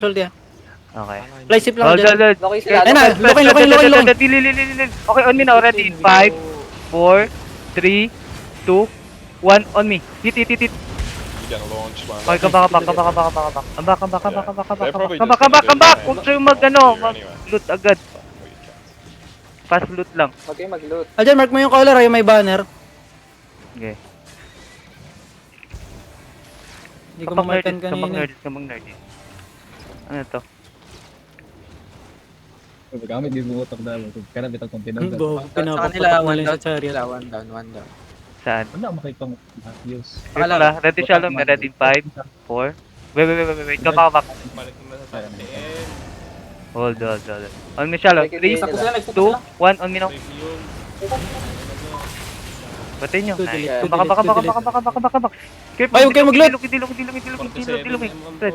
Hold yan. Okay. Fly ship lang Hold, dyan. hold, hold. Loki sila. Ayun na, loking. Okay, on me now. Ready? 5, 4, 3, 2, 1, on me. Hit. You're gonna launch one. Okay, come back. Come back. They're probably Come just back. gonna do Huwag that and kayong launch mag here anyway. loot agad. Fuck, what you cats. Fast loot lang. Huwag kayong mag-loot. Aljan, mark mo yung color, yung may banner. Okay. Hindi ko mamarkan kanina. Kamang nerd. Ano to? Gamit di bumutok na. Kaya bitang kong pinagdan. Pinapapatak mo lang sa chariot. One down. Saan? Wala makikita use. Wala. Ready siya lang. Ready 5, 4. Wait. Come back. Hold. On me siya lang. 3, 2, 1. On me now. Batay nyo. Tutuloy. Baka. Ay, huwag kayo mag-loot. Dilong. Press.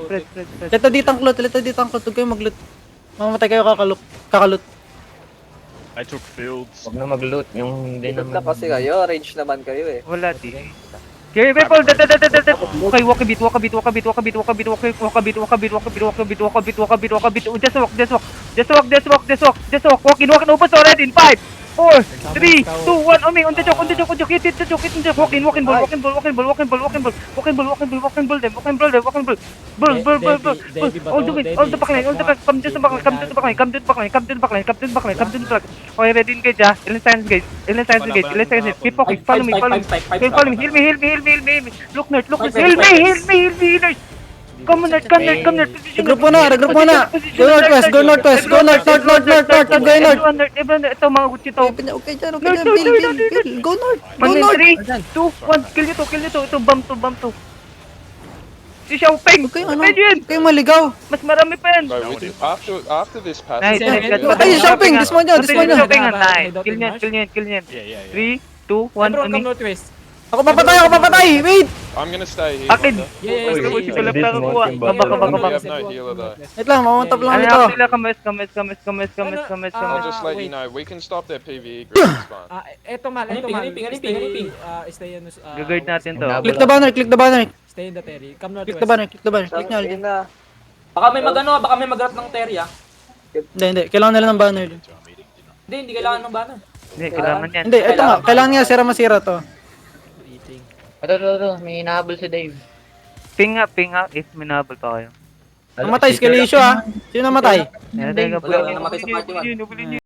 Leto di tangklot. Huwag kayo mag-loot. Mamamatay kayo kakalot. I took fields. Huwag na mag-loot, yung hindi Loot naman. na kasi kayo. Range naman kayo eh. Wala di. Okay, Paul. Okay, walk a bit. Just walk. Walk in. Open already in 5, 4, 3, 2, 1. On me. On the joke. Hit the joke. Walk in. Walk and ball them. Bull. All the backline. Come to the backline. Okay, ready engage ah. Ilan seconds engage. Keep walking. Follow me. Heal me. Look nerd. Heal me. Nerd. Come on, nerd. Regroup mo na. Go northwest. Go north. Keep going north. Ito mga kutsi to. Okay dyan. Bill. Go north. 3, 2, 1. Kill nyo to. Ito, bomb to. Si Xiaopeng. Huwag kayong maligaw. Mas marami pa yan. Bro, after this patch. Nice. Patay yung Xiaopeng. Dismount nyo. Nice. Kill nyo. Yeah. 3, 2, 1. On me. Ako papatay. Wait. I'm gonna stay here. Akin. Wanda. We have no healer though. Wait lang. Mamantap lang Ano ito. sila? Kames. I'll just let you know, we can stop their PvE group, it's fine. Eto mal. Aniping. Stay on Gagard natin to. Click the banner. Stay in the terry. Come north. Click the banner. Click nyo. Yun na. Baka may mag-rat ng Terry ah. Hindi. Kailangan nila ng banner. Hindi kailangan ng banner. Hindi, kailangan yan. Hindi. Ito nga. Kailangan nga masira to. Ito, may nahabol si Dave. Ping nga if minabol pa kayo. Namatay. Skelisyo ah. Sino namatay? Wala Wala namatay sa party 1.